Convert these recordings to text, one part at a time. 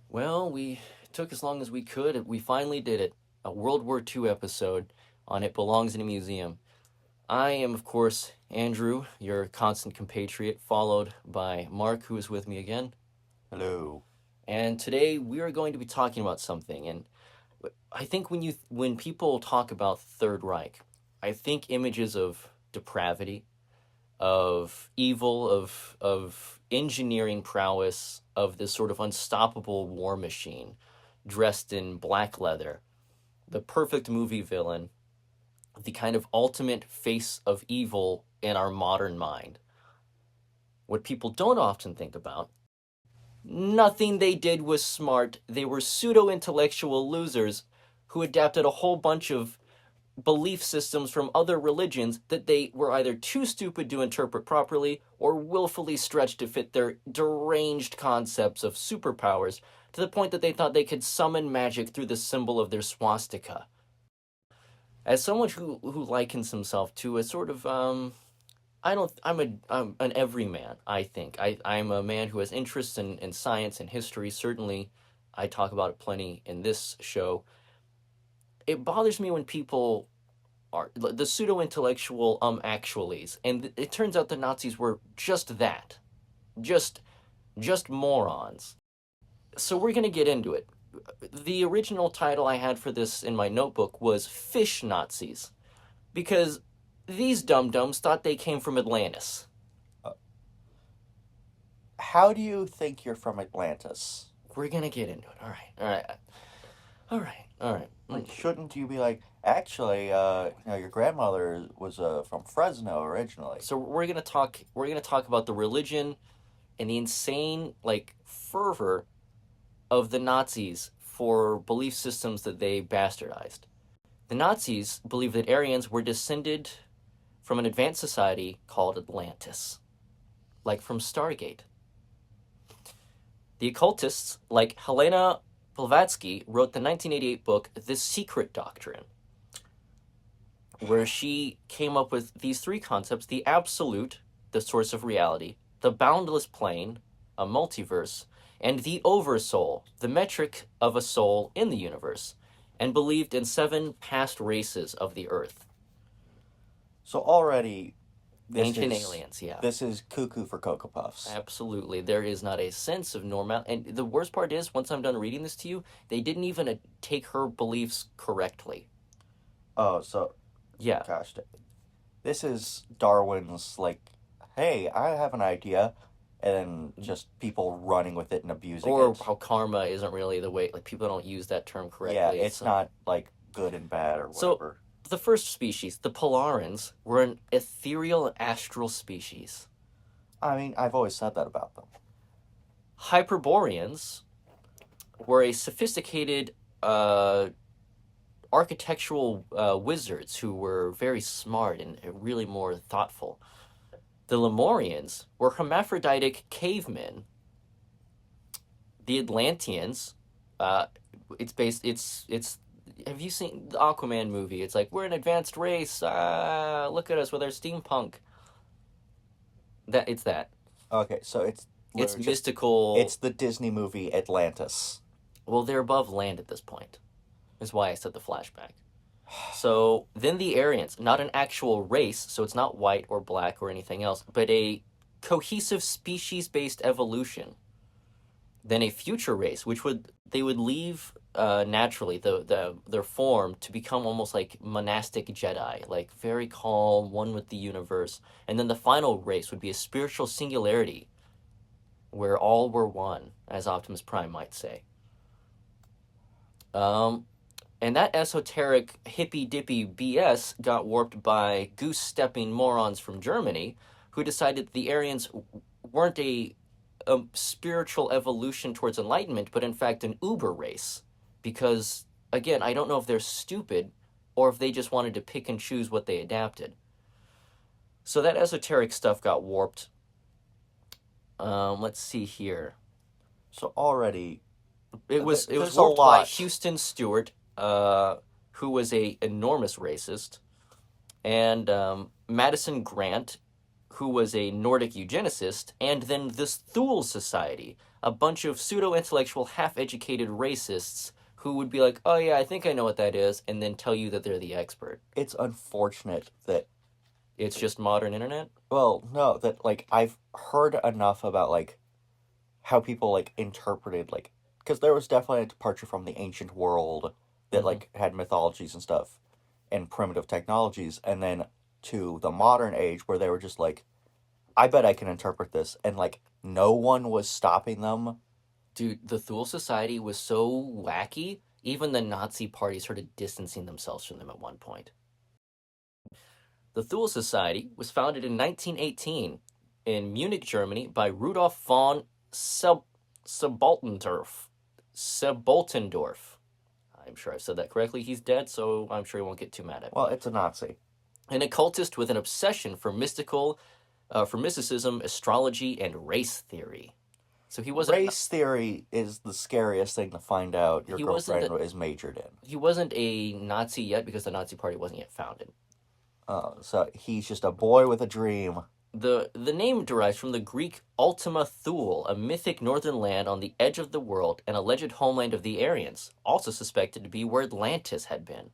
Well, we took as long as we could. We finally did it. A World War II episode on It Belongs in a Museum. I am, of course, Andrew, your constant compatriot, followed by Mark, who is with me again. Hello. And today we are going to be talking about something. And I think when people talk about Third Reich, I think images of depravity, of evil, of engineering prowess, of this sort of unstoppable war machine dressed in black leather, the perfect movie villain, the kind of ultimate face of evil in our modern mind. What people don't often think about, nothing they did was smart. They were pseudo intellectual losers who adapted a whole bunch of belief systems from other religions that they were either too stupid to interpret properly or willfully stretched to fit their deranged concepts of superpowers to the point that they thought they could summon magic through the symbol of their swastika. As someone who likens himself to a sort of I don't I'm an everyman, I think. I'm a man who has interests in science and history. Certainly I talk about it plenty in this show. It bothers me when people are the pseudo intellectual actuallys, and it turns out the Nazis were just that, just just morons. So we're gonna get into it. The original title I had for this in my notebook was Fish Nazis, because these dum dums thought they came from Atlantis. Uh, how do you think you're from Atlantis? We're gonna get into it. All right, all right, all right, all right. Like, shouldn't you be like, actually, your grandmother was from Fresno originally. So we're gonna talk. We're gonna talk about the religion and the insane fervor of the Nazis for belief systems that they bastardized. The Nazis believed that Aryans were descended from an advanced society called Atlantis, like from Stargate. The occultists, like Helena Blavatsky, wrote the 1988 book The Secret Doctrine, where she came up with these three concepts: the absolute, the source of reality, the boundless plane, a multiverse, and the oversoul, the metric of a soul in the universe, and believed in 7 past races of the earth. So already, this Ancient is aliens, yeah. this is cuckoo for Cocoa Puffs. Absolutely. There is not a sense of normal. And the worst part is, once I'm done reading this to you, they didn't even take her beliefs correctly. Oh, so Yeah. gosh, this is Darwin's like, hey, I have an idea, and then just people running with it and abusing Or it. how karma isn't really the way, like, people don't use that term Yeah, correctly. it's not like good and bad or So, whatever. the first species, the Polarans, were an ethereal astral species. I mean, I've always said that about them. Hyperboreans were a sophisticated architectural wizards who were very smart and really more thoughtful. The Lemurians were hermaphroditic cavemen. The Atlanteans, uh, it's. Have you seen the Aquaman movie? It's like we're an advanced race. Look at us with our steampunk. That. Okay, so it's It's literally just mystical. it's the Disney movie Atlantis. Well, they're above land at this point. Is why I said the flashback. So then the Aryans, not an actual race, so it's not white or black or anything else, but a cohesive species-based evolution. Then a future race, which they would leave naturally their form to become almost like monastic Jedi, like very calm, one with the universe. And then the final race would be a spiritual singularity, where all were one, as Optimus Prime might say. Um, and that esoteric hippy dippy BS got warped by goose stepping morons from Germany who decided the Aryans weren't a spiritual evolution towards enlightenment, but in fact an Uber race. Because, again, I don't know if they're stupid or if they just wanted to pick and choose what they adapted. So that esoteric stuff got warped. Let's see here. So already It was there's a warped by lot. Houston Stewart, who was a enormous racist, and Madison Grant, who was a Nordic eugenicist, and then this Thule Society, a bunch of pseudo-intellectual, half-educated racists who would be like, "Oh yeah, I think I know what that is," and then tell you that they're the expert. It's unfortunate that, It's just modern internet. well, no, that like I've heard enough about like how people like interpreted like, because there was definitely a departure from the ancient world that Mm-hmm. like had mythologies and stuff and primitive technologies, and then to the modern age where they were just like, I bet I can interpret this, and like no one was stopping them. Dude, the Thule Society was so wacky, even the Nazi party started distancing themselves from them at one point. The Thule Society was founded in 1918 in Munich, Germany by Rudolf von Seboltendorf. Seboltendorf. I'm sure I've said that correctly. He's dead, so I'm sure he won't get too mad at Well, me. it's a Nazi. An occultist with an obsession for mysticism, astrology, and race theory. So he wasn't Race theory is the scariest thing to find out your he wasn't girlfriend is majored in. he wasn't a Nazi yet because the Nazi Party wasn't yet founded. So he's just a boy with a dream. The name derives from the Greek Ultima Thule, a mythic northern land on the edge of the world, an alleged homeland of the Aryans, also suspected to be where Atlantis had been.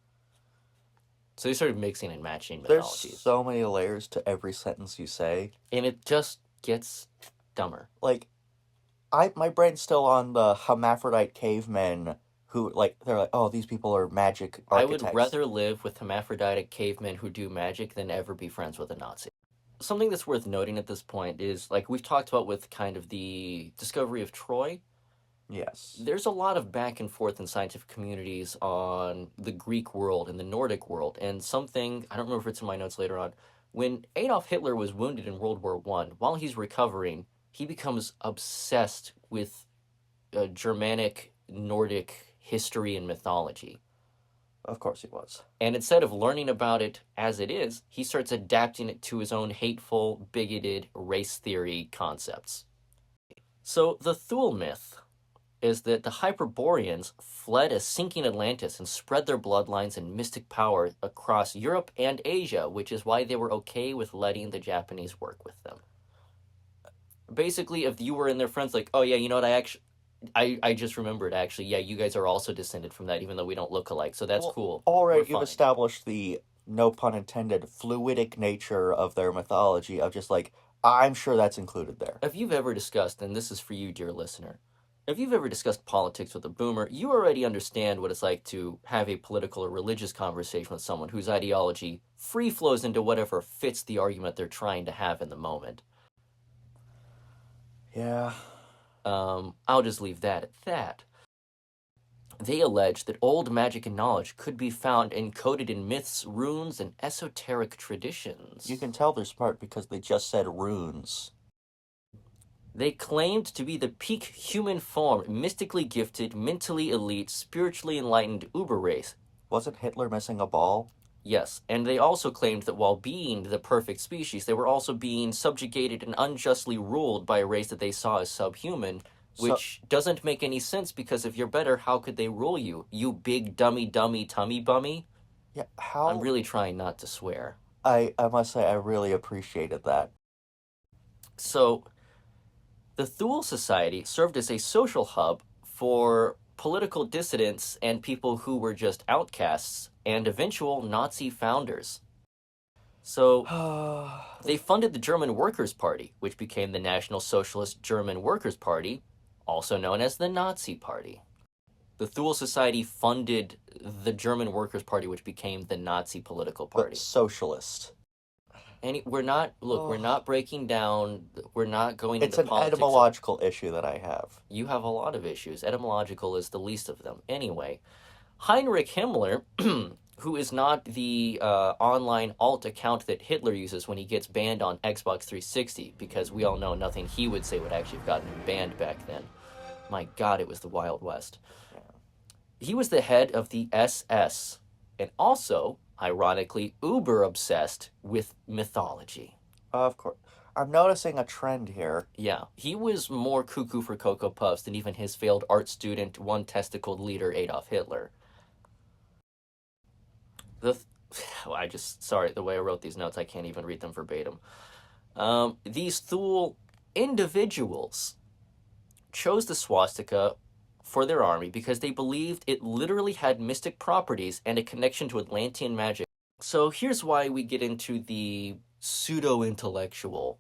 So they started mixing and matching There's mythologies. so many layers to every sentence you say. And it just gets dumber. Like, my brain's still on the hermaphrodite cavemen who like they're like, oh, these people are magic I would architects. rather live with hermaphroditic cavemen who do magic than ever be friends with a Nazi. Something that's worth noting at this point is, like we've talked about with kind of the discovery of Troy, Yes. there's a lot of back and forth in scientific communities on the Greek world and the Nordic world. And something, I don't remember if it's in my notes later on, when Adolf Hitler was wounded in World War One, while he's recovering, he becomes obsessed with Germanic, Nordic history and mythology. Of course he was. And instead of learning about it as it is, he starts adapting it to his own hateful, bigoted race theory concepts. So the Thule myth is that the Hyperboreans fled a sinking Atlantis and spread their bloodlines and mystic power across Europe and Asia, which is why they were okay with letting the Japanese work with them. Basically, if you were in their friends, like, oh yeah, you know what, I just remembered, actually, yeah, you guys are also descended from that, even though we don't look alike, so that's Well, cool. all We're right, you've fine. established the, no pun intended, fluidic nature of their mythology of just like, I'm sure that's included there. If you've ever discussed, and this is for you, dear listener, if you've ever discussed politics with a boomer, you already understand what it's like to have a political or religious conversation with someone whose ideology free flows into whatever fits the argument they're trying to have in the moment. Yeah. I'll just leave that at that. They allege that old magic and knowledge could be found encoded in myths, runes, and esoteric traditions. You can tell they're smart because they just said runes. They claimed to be the peak human form, mystically gifted, mentally elite, spiritually enlightened uber race. Wasn't Hitler missing a ball? Yes, and they also claimed that while being the perfect species, they were also being subjugated and unjustly ruled by a race that they saw as subhuman, which doesn't make any sense because if you're better, how could they rule you? You big dummy tummy bummy? Yeah, how? I'm really trying not to swear. I must say I really appreciated that. So, the Thule Society served as a social hub for political dissidents and people who were just outcasts and eventual Nazi founders. So, they funded the German Workers' Party, which became the National Socialist German Workers' Party, also known as the Nazi Party. The Thule Society funded the German Workers' Party, which became the Nazi political party. But socialist. And we're not breaking down, we're not going It's into an politics. etymological issue that I have. You have a lot of issues. Etymological is the least of them. Anyway, Heinrich Himmler, who is not the online alt account that Hitler uses when he gets banned on Xbox 360, because we all know nothing he would say would actually have gotten him banned back then. My God, it was the Wild West. He was the head of the SS, and also, ironically, uber obsessed with mythology. Of course. I'm noticing a trend here. Yeah, he was more cuckoo for Cocoa Puffs than even his failed art student, one-testicled leader, Adolf Hitler. Sorry, the way I wrote these notes, I can't even read them verbatim. These Thule individuals chose the swastika for their army because they believed it literally had mystic properties and a connection to Atlantean magic. So here's why we get into the pseudo intellectual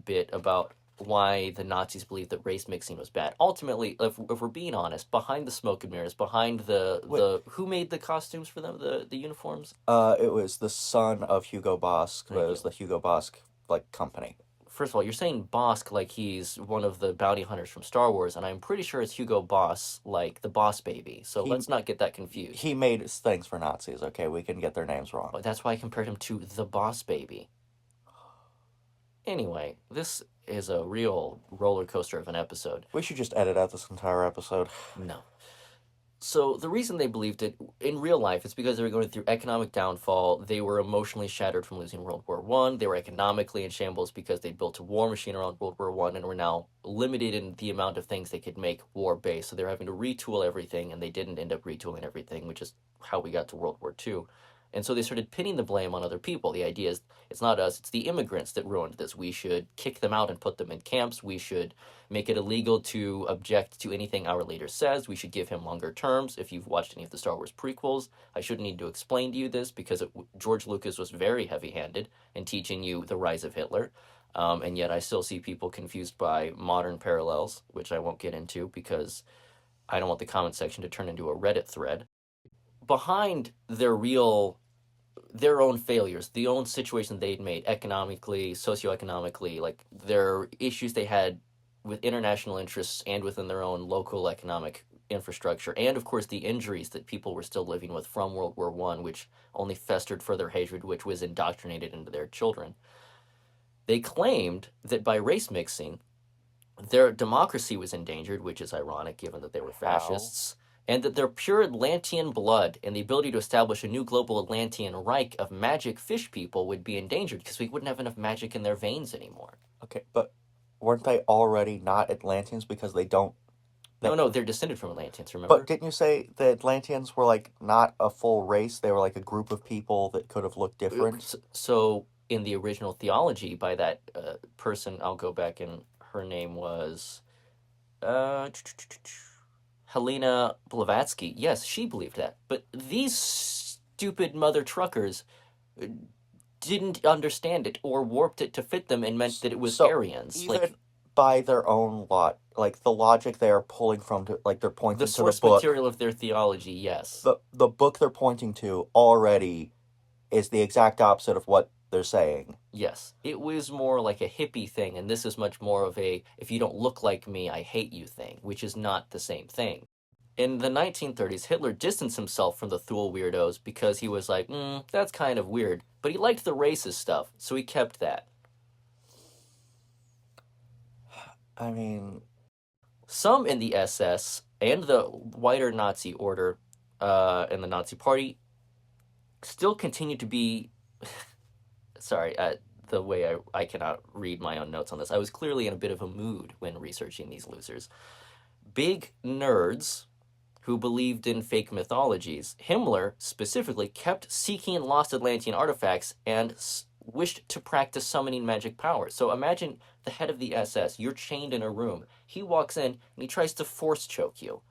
bit about why the Nazis believed that race mixing was bad. Ultimately, if we're being honest, behind the smoke and mirrors, behind Wait, the who made the costumes for them, the uniforms? it was the son of Hugo Boss, but it Thank was you. the Hugo Boss like company. First of all, you're saying Bosk like he's one of the bounty hunters from Star Wars, and I'm pretty sure it's Hugo Boss, like the Boss Baby. So He let's not get that confused. he made things for Nazis. Okay, we can get their names wrong. But that's why I compared him to the Boss Baby. Anyway, this is a real roller coaster of an episode. We should just edit out this entire episode. No. So the reason they believed it in real life is because they were going through economic downfall. They were emotionally shattered from losing World War One. They were economically in shambles because they built a war machine around World War One and were now limited in the amount of things they could make war based. So they're having to retool everything, and they didn't end up retooling everything, which is how we got to World War Two. And so they started pinning the blame on other people. The idea is it's not us, it's the immigrants that ruined this. We should kick them out and put them in camps. We should make it illegal to object to anything our leader says. We should give him longer terms. If you've watched any of the Star Wars prequels, I shouldn't need to explain to you this because George Lucas was very heavy handed in teaching you the rise of Hitler. And yet I still see people confused by modern parallels, which I won't get into because I don't want the comment section to turn into a Reddit thread. Behind their own failures, the own situation they'd made economically, socioeconomically, like their issues they had with international interests and within their own local economic infrastructure, and of course the injuries that people were still living with from World War One, which only festered further hatred, which was indoctrinated into their children. They claimed that by race mixing, their democracy was endangered, which is ironic given that they were How? fascists, and that their pure Atlantean blood and the ability to establish a new global Atlantean Reich of magic fish people would be endangered because we wouldn't have enough magic in their veins anymore. Okay, but weren't they already not Atlanteans because they don't? No, That, no, they're descended from Atlanteans, but remember? didn't you say the Atlanteans were like not a full race? They were like a group of people that could have looked different. So, in the original theology by that person, I'll go back and her name was uh, Helena Blavatsky. Yes, she believed that. But these stupid mother truckers uh, didn't understand it or warped it to fit them and meant that it was So Aryans. even Like by their own lot, like the logic they are pulling from, like they're the pointing to the source book. material of their theology, yes. The book they're pointing to already is the exact opposite of what they're saying. Yes. It was more like a hippie thing, and this is much more of a if you don't look like me, I hate you thing, which is not the same thing. In the 1930s, Hitler distanced himself from the Thule weirdos because he was like, that's kind of weird. But he liked the racist stuff, so he kept that. I mean, Some in the SS and the wider Nazi order and the Nazi Party still continue to be. Sorry, the way I cannot read my own notes on this. I was clearly in a bit of a mood when researching these losers. Big nerds who believed in fake mythologies. Himmler specifically kept seeking lost Atlantean artifacts and wished to practice summoning magic powers. So imagine the head of the SS. You're chained in a room. He walks in and he tries to force choke you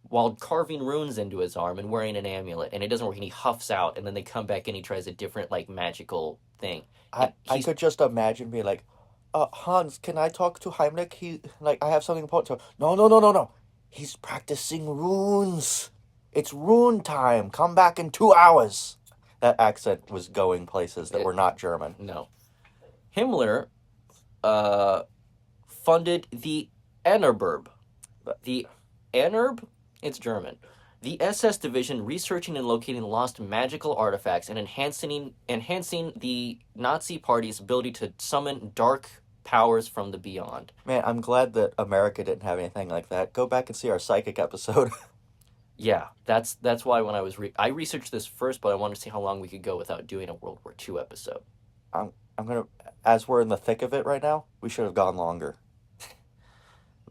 while carving runes into his arm and wearing an amulet, and it doesn't work, and he huffs out, and then they come back and he tries a different like magical thing, and I he's could just imagine being like, Hans, can I talk to Heimlich? He like I have something important to. No, no, no, no, no. He's practicing runes. It's rune time. Come back in 2 hours. That accent was going places that it, were not German. no. Himmler uh, funded the Enerberb. The Enerb, it's German. The SS division researching and locating lost magical artifacts and enhancing the Nazi party's ability to summon dark powers from the beyond. Man, I'm glad that America didn't have anything like that. Go back and see our psychic episode. Yeah, that's why when I researched this first, but I wanted to see how long we could go without doing a World War II episode. I'm gonna, as we're in the thick of it right now, we should have gone longer.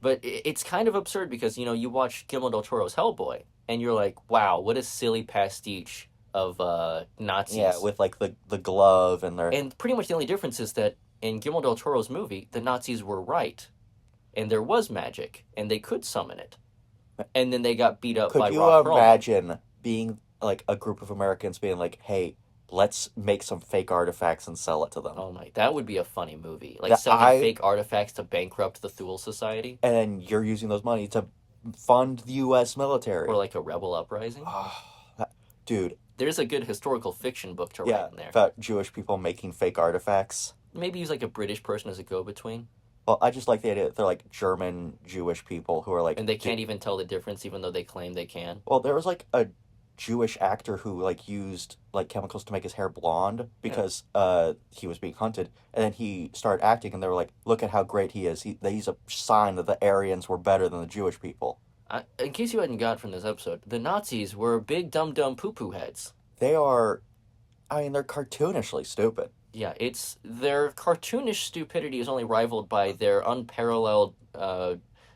But it's kind of absurd because you watch Guillermo del Toro's Hellboy and you're like, wow, what a silly pastiche of Yeah, Nazis. with like the glove and their And pretty much the only difference is that in Guillermo del Toro's movie, the Nazis were right. and there was magic, and they could summon it. And then they got beat up Could by you Rock Perlman. imagine being like a group of Americans being like, "Hey, let's make some fake artifacts and sell it to them." Oh my, that would be a funny movie. Like That selling fake artifacts to bankrupt the Thule Society and then you're using those money to fund the U.S. or military. like a rebel uprising. Dude, There's a good historical fiction book to write yeah, in there. about Jewish people making fake artifacts. Maybe use like a British person as a go-between, Well, I just like the idea that they're like German Jewish people who are like, and they can't even tell the difference, even though they claim they can. well, there was like a Jewish actor who like used like chemicals to make his hair blonde Yeah. because he was being hunted, and then he started acting, and they were like, "Look at how great he is." He's a sign that the Aryans were better than the Jewish people. In case you hadn't got from this episode, the Nazis were big dumb dumb poo poo heads. They are, I mean, they're cartoonishly stupid. Yeah, it's their cartoonish stupidity is only rivaled by their unparalleled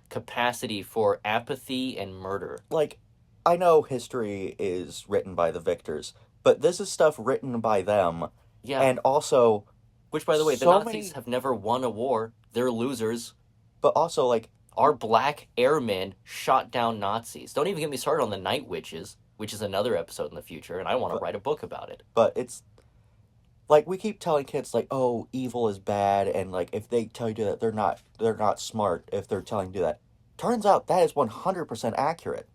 capacity for apathy and murder. Like, I know history is written by the victors, but this is stuff written by them, Yeah, and also which by the way, the so Nazis many, have never won a war. They're losers. but also like, Our black airmen shot down Nazis. Don't even get me started on the Night Witches, which is another episode in the future, and I want to but write a book about it. but it's like we keep telling kids like, oh, evil is bad, and like if they tell you to do that, they're not smart if they're telling you to do that. Turns out that is 100% accurate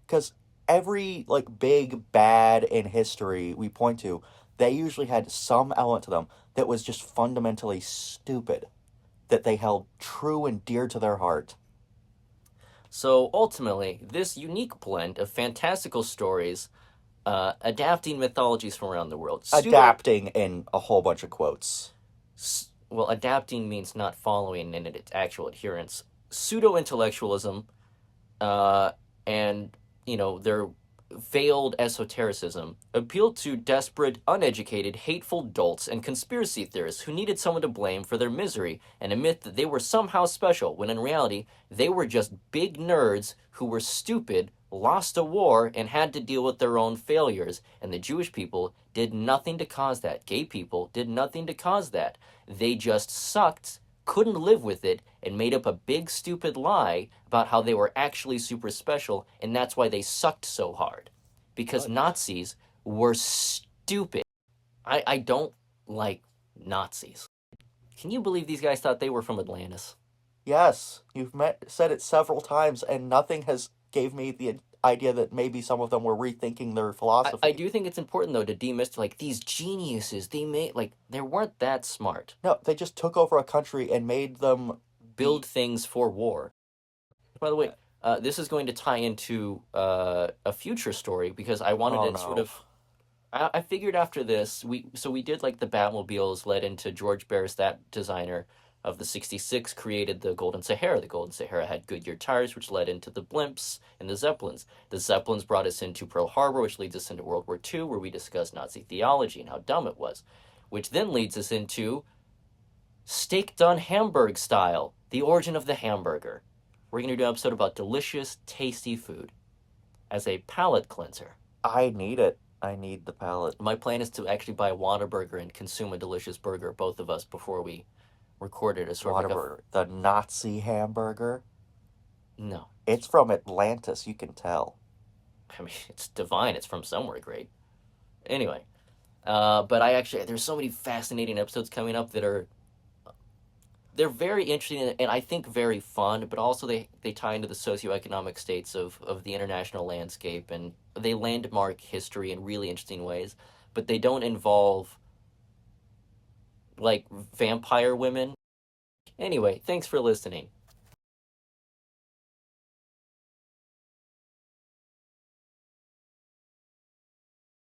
because every like big bad in history we point to, they usually had some element to them that was just fundamentally stupid that they held true and dear to their heart. So ultimately, this unique blend of fantastical stories, adapting mythologies from around the world, Adapting in a whole bunch of quotes. well, adapting means not following in its actual adherence. Pseudo intellectualism, uh, and their veiled esotericism appealed to desperate, uneducated, hateful dolts and conspiracy theorists who needed someone to blame for their misery and admit that they were somehow special, when in reality, they were just big nerds who were stupid, lost a war, and had to deal with their own failures. And the Jewish people did nothing to cause that. Gay people did nothing to cause that. They just sucked, couldn't live with it, and made up a big stupid lie about how they were actually super special, and that's why they sucked so hard. Because But Nazis were stupid. I don't like Nazis. Can you believe these guys thought they were from Atlantis? yes, said it several times, and nothing has gave me the idea that maybe some of them were rethinking their I philosophy. do think it's important though to demystify like these geniuses. They made like they weren't that smart. No, they just took over a country and made them Build be. things for war. By the way, this is going to tie into a future story because I wanted Oh to sort no. of. I figured after this, we did like the Batmobiles led into George Barris, that designer of the '66, created the Golden Sahara. The Golden Sahara had Goodyear tires, which led into the blimps and the Zeppelins. The Zeppelins brought us into Pearl Harbor, which leads us into World War II, where we discuss Nazi theology and how dumb it was, which then leads us into steak done Hamburg style, the origin of the hamburger. We're going to do an episode about delicious, tasty food as a palate cleanser. I need it. I need the palate. My plan is to actually buy a Whataburger and consume a delicious burger, both of us, before we record it as sort of like Whataburger. The Nazi hamburger. no. It's from Atlantis, you can tell. I mean, it's divine. It's from somewhere great. Anyway, but there's so many fascinating episodes coming up that are they're very interesting and I think very fun, but also they tie into the socioeconomic states of the international landscape, and they landmark history in really interesting ways, but they don't involve like vampire women. Anyway, thanks for listening.